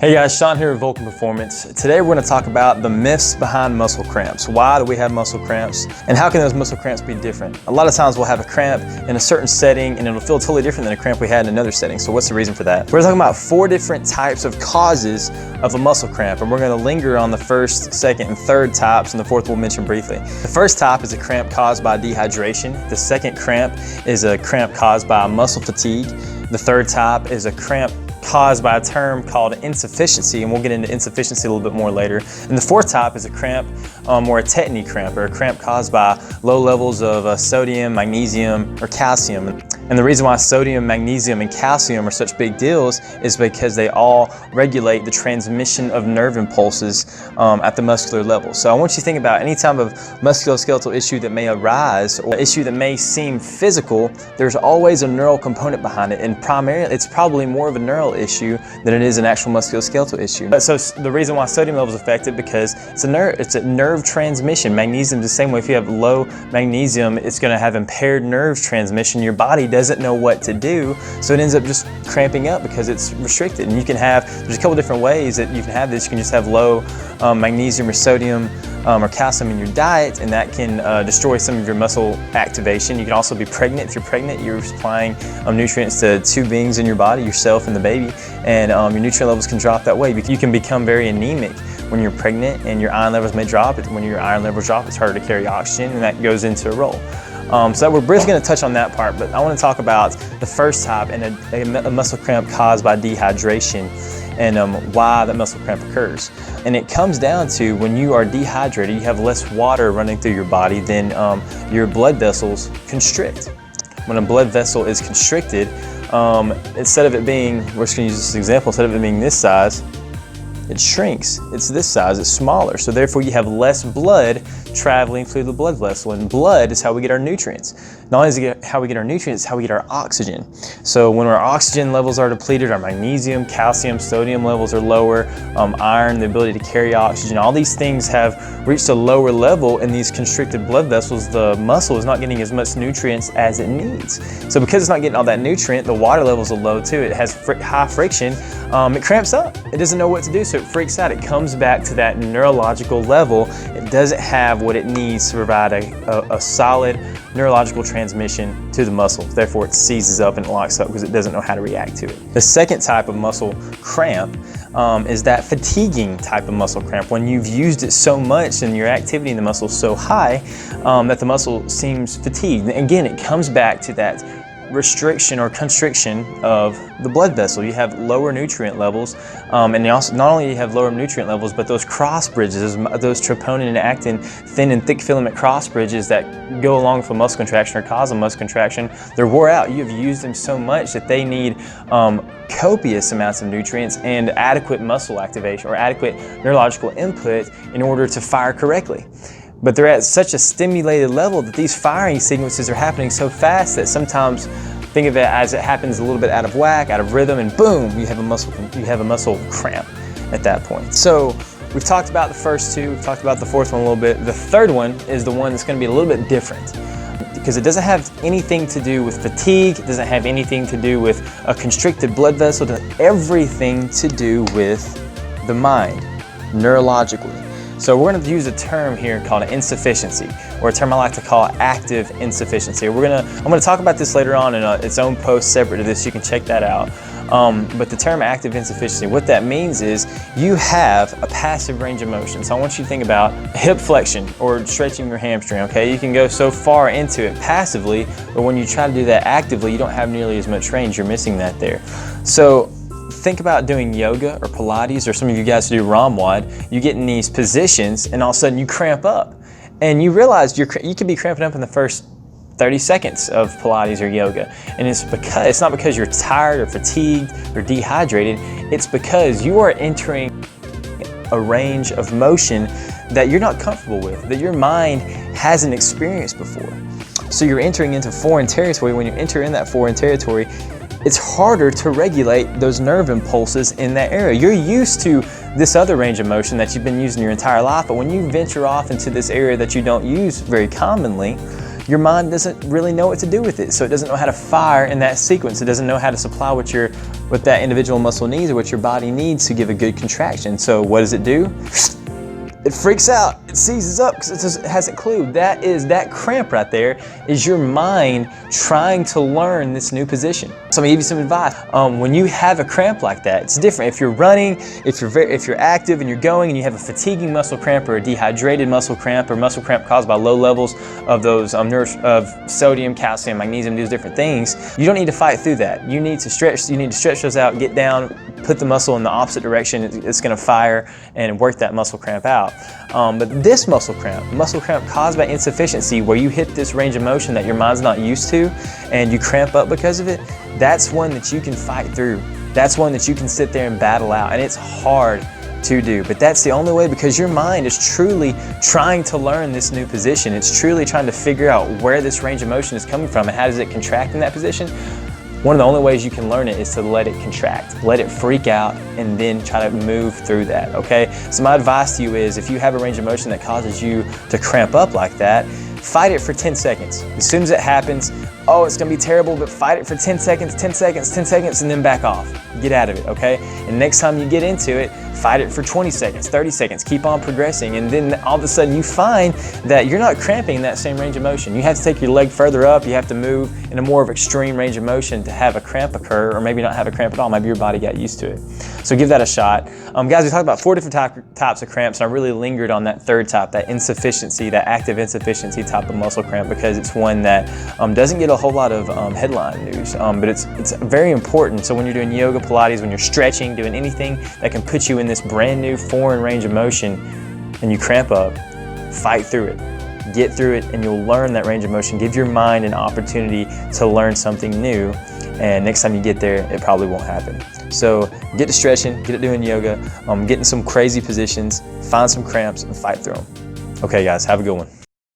Hey guys, Sean here with Vulcan Performance. Today we're going to talk about the myths behind muscle cramps. Why do we have muscle cramps? And how can those muscle cramps be different? A lot of times we'll have a cramp in a certain setting and it'll feel totally different than a cramp we had in another setting. So what's the reason for that? We're talking about 4 different types of causes of a muscle cramp, and we're going to linger on the first, second, and third types, and the fourth we'll mention briefly. The first type is a cramp caused by dehydration. The second cramp is a cramp caused by muscle fatigue. The third type is a cramp caused by a term called insufficiency, and we'll get into insufficiency a little bit more later. And the fourth type is a cramp or a tetany cramp, or a cramp caused by low levels of sodium, magnesium, or calcium. And the reason why sodium, magnesium, and calcium are such big deals is because they all regulate the transmission of nerve impulses at the muscular level. So I want you to think about any type of musculoskeletal issue that may arise, or issue that may seem physical. There's always a neural component behind it, and primarily it's probably more of a neural issue than it is an actual musculoskeletal issue. So the reason why sodium level is affected, because it's a nerve transmission. Magnesium is the same way. If you have low magnesium, it's going to have impaired nerve transmission. Your body doesn't know what to do, so it ends up just cramping up because it's restricted. And you can have, there's a couple different ways that you can have this. You can just have low magnesium or sodium or calcium in your diet, and that can destroy some of your muscle activation. You can also be pregnant. If you're pregnant, you're supplying nutrients to 2 beings in your body, yourself and the baby, and your nutrient levels can drop that way. You can become very anemic when you're pregnant, and your iron levels may drop. When your iron levels drop, it's harder to carry oxygen, and that goes into a role. So we're briefly going to touch on that part, but I want to talk about the first type, and a muscle cramp caused by dehydration, and why that muscle cramp occurs. And it comes down to, when you are dehydrated, you have less water running through your body, then your blood vessels constrict. When a blood vessel is constricted, instead of it being, we're just going to use this example, instead of it being this size, it shrinks. It's this size, it's smaller. So therefore you have less blood traveling through the blood vessel, and blood is how we get our nutrients. Not only is it how we get our nutrients, it's how we get our oxygen. So when our oxygen levels are depleted, our magnesium, calcium, sodium levels are lower, iron, the ability to carry oxygen, all these things have reached a lower level in these constricted blood vessels. The muscle is not getting as much nutrients as it needs. So because it's not getting all that nutrient, the water levels are low too. It has high friction. It cramps up. It doesn't know what to do, so it freaks out. It comes back to that neurological level. It doesn't have what it needs to provide a solid neurological transmission to the muscle. Therefore, it seizes up and it locks up because it doesn't know how to react to it. The second type of muscle cramp is that fatiguing type of muscle cramp, when you've used it so much and your activity in the muscle is so high that the muscle seems fatigued. And again, it comes back to that restriction or constriction of the blood vessel. You have lower nutrient levels, and you also, not only do you have lower nutrient levels, but those cross bridges, those troponin and actin thin and thick filament cross bridges that go along with a muscle contraction or cause a muscle contraction, they're wore out. You have used them so much that they need copious amounts of nutrients and adequate muscle activation or adequate neurological input in order to fire correctly. But they're at such a stimulated level that these firing sequences are happening so fast that sometimes, think of it as it happens a little bit out of whack, out of rhythm, and boom, you have a muscle cramp at that point. So we've talked about the first 2, we've talked about the fourth one a little bit. The third one is the one that's going to be a little bit different, because it doesn't have anything to do with fatigue, it doesn't have anything to do with a constricted blood vessel, it has everything to do with the mind, neurologically. So we're going to use a term here called insufficiency, or a term I like to call active insufficiency. I'm going to talk about this later on in its own post separate to this. You can check that out. But the term active insufficiency, what that means is you have a passive range of motion. So I want you to think about hip flexion or stretching your hamstring. Okay, you can go so far into it passively, but when you try to do that actively, you don't have nearly as much range. You're missing that there. So think about doing yoga or Pilates, or some of you guys who do ROMWOD. You get in these positions and all of a sudden you cramp up, and you realize you could be cramping up in the first 30 seconds of Pilates or yoga. And it's not because you're tired or fatigued or dehydrated, it's because you are entering a range of motion that you're not comfortable with, that your mind hasn't experienced before. So you're entering into foreign territory. When you enter in that foreign territory, it's harder to regulate those nerve impulses in that area. You're used to this other range of motion that you've been using your entire life, but when you venture off into this area that you don't use very commonly, your mind doesn't really know what to do with it. So it doesn't know how to fire in that sequence. It doesn't know how to supply what your what that individual muscle needs or what your body needs to give a good contraction. So what does it do? It freaks out, it seizes up because it hasn't clued. That cramp right there is your mind trying to learn this new position. So I'm gonna give you some advice. When you have a cramp like that, it's different. If you're running, if you're active and you're going and you have a fatiguing muscle cramp or a dehydrated muscle cramp or muscle cramp caused by low levels of those of sodium, calcium, magnesium, those different things, you don't need to fight through that. You need to stretch those out, get down, put the muscle in the opposite direction. It's gonna fire and work that muscle cramp out. But this muscle cramp caused by insufficiency, where you hit this range of motion that your mind's not used to and you cramp up because of it, that's one that you can fight through. That's one that you can sit there and battle out, and it's hard to do, but that's the only way, because your mind is truly trying to learn this new position. It's truly trying to figure out where this range of motion is coming from and how does it contract in that position. One of the only ways you can learn it is to let it contract, let it freak out, and then try to move through that, okay? So my advice to you is, if you have a range of motion that causes you to cramp up like that, fight it for 10 seconds. As soon as it happens, oh, it's gonna be terrible, but fight it for 10 seconds, 10 seconds, 10 seconds, and then back off. Get out of it, okay? And next time you get into it, fight it for 20 seconds, 30 seconds, keep on progressing, and then all of a sudden you find that you're not cramping in that same range of motion. You have to take your leg further up, you have to move in a more of extreme range of motion to have a cramp occur, or maybe not have a cramp at all. Maybe your body got used to it. So give that a shot. Guys, we talked about 4 different types of cramps, and I really lingered on that third type, that insufficiency, that active insufficiency type of muscle cramp, because it's one that doesn't get a whole lot of headline news, but it's very important. So when you're doing yoga, Pilates, when you're stretching, doing anything that can put you in this brand new foreign range of motion and you cramp up, fight through it, get through it, and you'll learn that range of motion. Give your mind an opportunity to learn something new, and next time you get there, it probably won't happen. So get to stretching, get to doing yoga, get in some crazy positions, find some cramps, and fight through them. Okay guys, have a good one.